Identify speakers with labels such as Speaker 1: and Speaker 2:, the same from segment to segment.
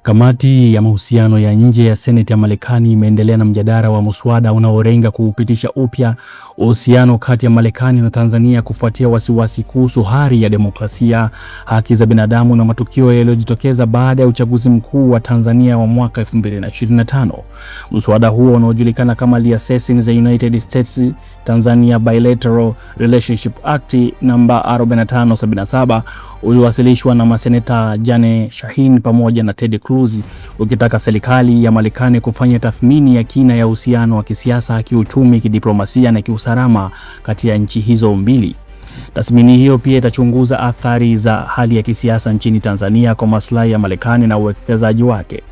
Speaker 1: Kamati ya mahusiano ya nje ya Seneti ya Marekani imeendelea na mjadala wa muswada unaolenga kuupitisha upya uhusiano kati ya Marekani na Tanzania kufuatia wasiwasi kuhusu hali ya demokrasia, haki za binadamu na matukio yaliyojitokeza baada ya uchaguzi mkuu wa Tanzania wa mwaka 2025. Muswada huo unaojulikana kama Reassessing the United States Tanzania Bilateral Relationship Act namba 4577 uliwasilishwa na maseneta Jane Shaheen pamoja na Ted Cruz, ukitaka serikali ya Marekani kufanya tathmini ya kina ya uhusiano wa kisiasa, kiuchumi, kidiplomasia na kiusalama kati ya nchi hizo mbili. Tathmini hiyo pia itachunguza athari za hali ya kisiasa nchini Tanzania kwa maslahi ya Marekani na uwekezaji wake.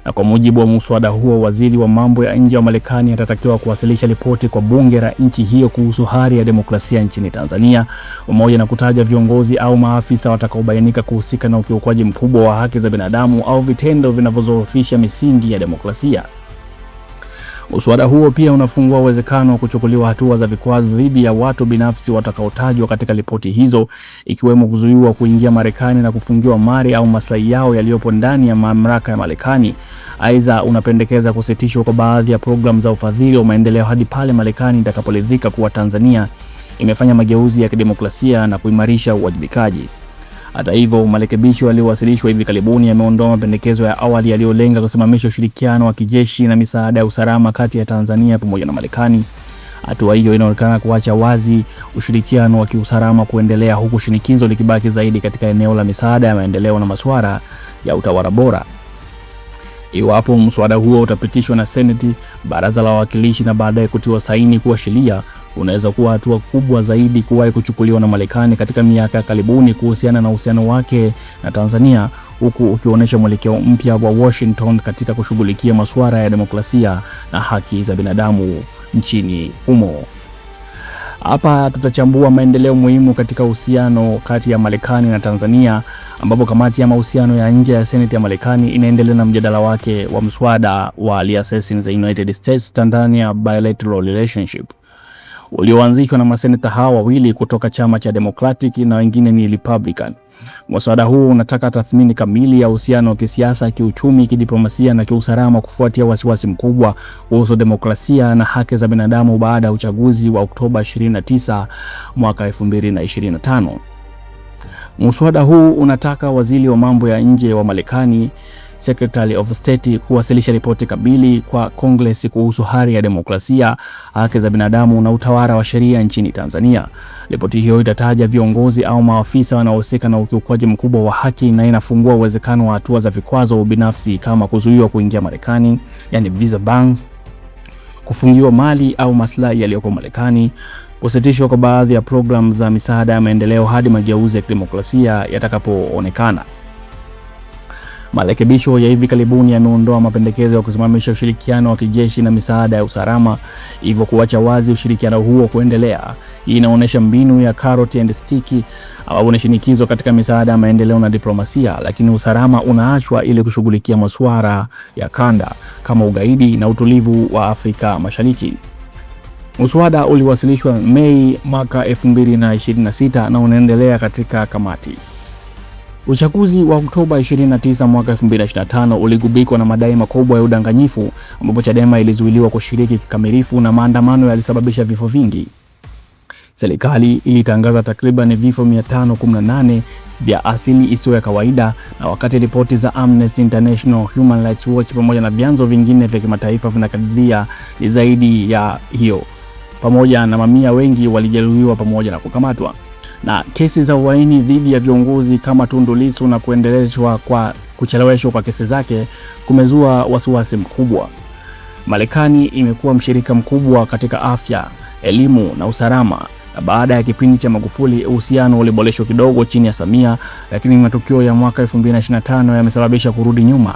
Speaker 1: Na kwa mujibu wa muswada huo, waziri wa mambo ya nje wa Marekani atatakiwa kuwasilisha ripoti kwa bunge la nchi hiyo kuhusu hali ya demokrasia nchini Tanzania, pamoja na kutaja viongozi au maafisa watakaobainika kuhusika na ukiukwaji mkubwa wa haki za binadamu au vitendo vinavyodhoofisha misingi ya demokrasia. Muswada huo pia unafungua uwezekano wa kuchukuliwa hatua za vikwazo dhidi ya watu binafsi watakaotajwa katika ripoti hizo, ikiwemo kuzuiwa kuingia Marekani na kufungiwa mali au maslahi yao yaliyopo ndani ya mamlaka ya Marekani. Aidha, unapendekeza kusitishwa kwa baadhi ya programu za ufadhili wa maendeleo hadi pale Marekani itakaporidhika kuwa Tanzania imefanya mageuzi ya kidemokrasia na kuimarisha uwajibikaji. Hata hivyo, marekebisho yaliyowasilishwa hivi karibuni yameondoa mapendekezo ya awali yaliyolenga kusimamisha ushirikiano wa kijeshi na misaada ya usalama kati ya Tanzania pamoja na Marekani. Hatua hiyo inaonekana kuacha wazi ushirikiano wa kiusalama kuendelea, huku shinikizo likibaki zaidi katika eneo la misaada ya maendeleo na masuala ya utawala bora. Iwapo mswada huo utapitishwa na Seneti, Baraza la Wawakilishi na baadaye kutiwa saini kuwa sheria, unaweza kuwa hatua kubwa zaidi kuwahi kuchukuliwa na Marekani katika miaka ya karibuni kuhusiana na uhusiano wake na Tanzania, huku ukionyesha mwelekeo mpya wa Washington katika kushughulikia masuala ya demokrasia na haki za binadamu nchini humo. Hapa tutachambua maendeleo muhimu katika uhusiano kati ya Marekani na Tanzania, ambapo kamati ya mahusiano ya nje ya Seneti ya Marekani inaendelea na mjadala wake wa mswada wa Reassessing the United States Tanzania Bilateral Relationship ulioanzishwa na maseneta hawa wawili kutoka chama cha Democratic na wengine ni Republican. Mswada huu unataka tathmini kamili ya uhusiano wa kisiasa, kiuchumi, kidiplomasia na kiusalama kufuatia wasiwasi mkubwa kuhusu demokrasia na haki za binadamu baada ya uchaguzi wa Oktoba 29 mwaka 2025. Mswada huu unataka waziri wa mambo ya nje wa Marekani, Secretary of State, kuwasilisha ripoti kamili kwa Congress kuhusu hali ya demokrasia, haki za binadamu na utawala wa sheria nchini Tanzania. Ripoti hiyo itataja viongozi au maafisa wanaohusika na ukiukwaji mkubwa wa haki na inafungua uwezekano wa hatua za vikwazo binafsi kama kuzuiwa kuingia Marekani, yani visa bans, kufungiwa mali au maslahi yaliyoko Marekani, kusitishwa kwa baadhi ya programu za misaada ya maendeleo hadi mageuzi ya kidemokrasia yatakapoonekana. Marekebisho ya hivi karibuni yameondoa mapendekezo ya kusimamisha ushirikiano wa kijeshi na misaada ya usalama, hivyo kuacha wazi ushirikiano huo kuendelea. Hii inaonyesha mbinu ya carrot and stick, au ni shinikizo katika misaada ya maendeleo na diplomasia, lakini usalama unaachwa ili kushughulikia masuala ya kanda kama ugaidi na utulivu wa Afrika Mashariki. Muswada uliwasilishwa Mei mwaka 2026 na unaendelea katika kamati. Uchaguzi wa Oktoba 29 mwaka 2025 uligubikwa na madai makubwa ya udanganyifu, ambapo Chadema ilizuiliwa kushiriki kikamilifu na maandamano yalisababisha vifo vingi. Serikali ilitangaza takriban vifo 518 vya asili isiyo ya kawaida, na wakati ripoti za Amnesty International, Human Rights Watch pamoja na vyanzo vingine vya kimataifa vinakadiria ni zaidi ya hiyo, pamoja na mamia wengi walijeruhiwa pamoja na kukamatwa. Na kesi za uhaini dhidi ya viongozi kama Tundu Lissu na kucheleweshwa kwa kesi zake kumezua wasiwasi mkubwa. Marekani imekuwa mshirika mkubwa katika afya, elimu na usalama, na baada ya kipindi cha Magufuli uhusiano uliboreshwa kidogo chini ya Samia, lakini matukio ya mwaka 2025 yamesababisha kurudi nyuma.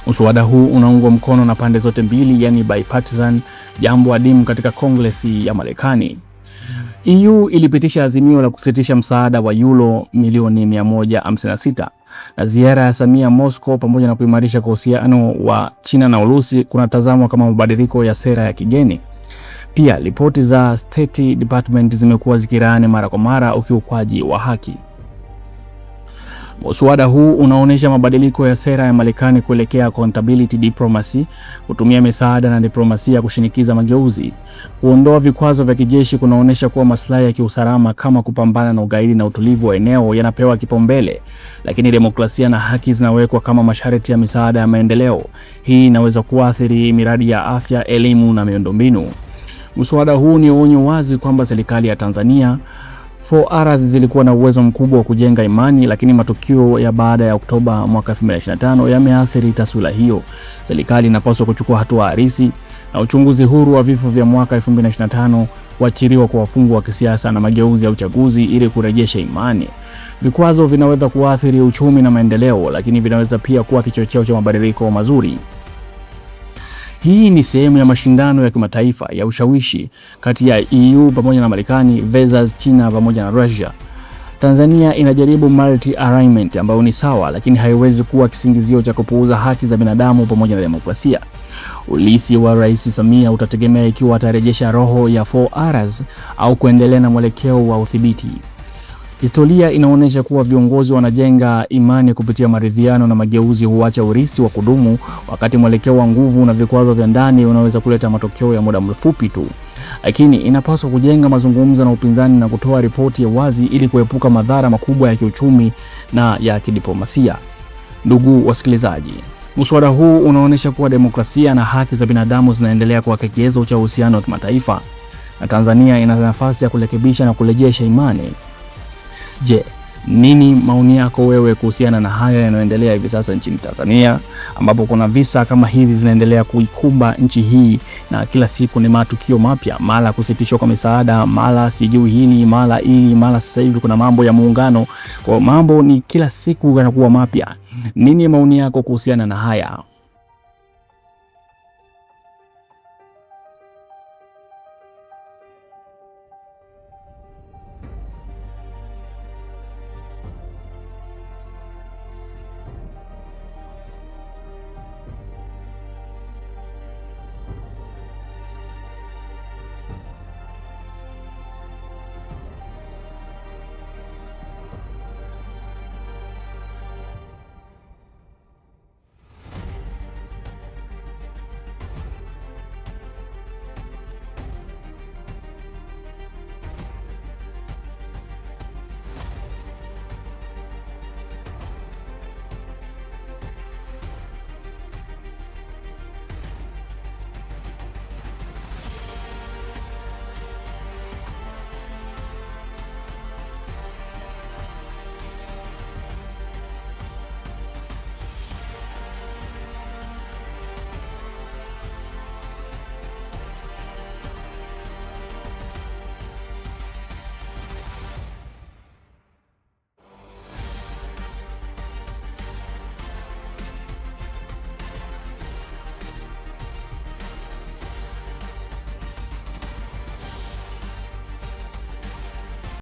Speaker 1: Mswada huu unaungwa mkono na pande zote mbili, yani bipartisan, jambo adimu katika Kongresi ya Marekani. EU ilipitisha azimio la kusitisha msaada wa euro milioni 156, na ziara ya Samia Moscow pamoja na kuimarisha uhusiano wa China na Urusi kunatazamwa kama mabadiliko ya sera ya kigeni. Pia ripoti za State Department zimekuwa zikilaani mara kwa mara ukiukwaji wa haki. Muswada huu unaonyesha mabadiliko ya sera ya Marekani kuelekea accountability diplomacy, kutumia misaada na diplomasia kushinikiza mageuzi. Kuondoa vikwazo vya kijeshi kunaonyesha kuwa maslahi ya kiusalama kama kupambana na ugaidi na utulivu wa eneo yanapewa kipaumbele, lakini demokrasia na haki zinawekwa kama masharti ya misaada ya maendeleo. Hii inaweza kuathiri miradi ya afya, elimu na miundombinu. Muswada huu ni onyo wazi kwamba serikali ya Tanzania 4Rs zilikuwa na uwezo mkubwa wa kujenga imani, lakini matukio ya baada ya Oktoba mwaka 2025 yameathiri taswira hiyo. Serikali inapaswa kuchukua hatua halisi, na uchunguzi huru wa vifo vya mwaka 2025, kuachiliwa kwa wafungwa wa kisiasa na mageuzi ya uchaguzi ili kurejesha imani. Vikwazo vinaweza kuathiri uchumi na maendeleo, lakini vinaweza pia kuwa kichocheo cha mabadiliko mazuri. Hii ni sehemu ya mashindano ya kimataifa ya ushawishi kati ya EU pamoja na Marekani versus China pamoja na Russia. Tanzania inajaribu multi-alignment ambayo ni sawa, lakini haiwezi kuwa kisingizio cha kupuuza haki za binadamu pamoja na demokrasia. Ulisi wa Rais Samia utategemea ikiwa atarejesha roho ya 4Rs au kuendelea na mwelekeo wa udhibiti. Historia inaonyesha kuwa viongozi wanajenga imani kupitia maridhiano na mageuzi huacha urithi wa kudumu, wakati mwelekeo wa nguvu na vikwazo vya ndani unaweza kuleta matokeo ya muda mfupi tu. Lakini inapaswa kujenga mazungumzo na upinzani na kutoa ripoti ya wazi ili kuepuka madhara makubwa ya kiuchumi na ya kidiplomasia. Ndugu wasikilizaji, muswada huu unaonyesha kuwa demokrasia na haki za binadamu zinaendelea kuwa kigezo cha uhusiano wa kimataifa, na Tanzania ina nafasi ya kurekebisha na kurejesha imani. Je, nini maoni yako wewe kuhusiana na haya yanayoendelea hivi sasa nchini Tanzania, ambapo kuna visa kama hivi vinaendelea kuikumba nchi hii, na kila siku ni matukio mapya, mara kusitishwa kwa misaada, mara sijui hili, mara sasa hivi kuna mambo ya muungano. Kwa mambo ni kila siku yanakuwa mapya. Nini maoni yako kuhusiana na haya?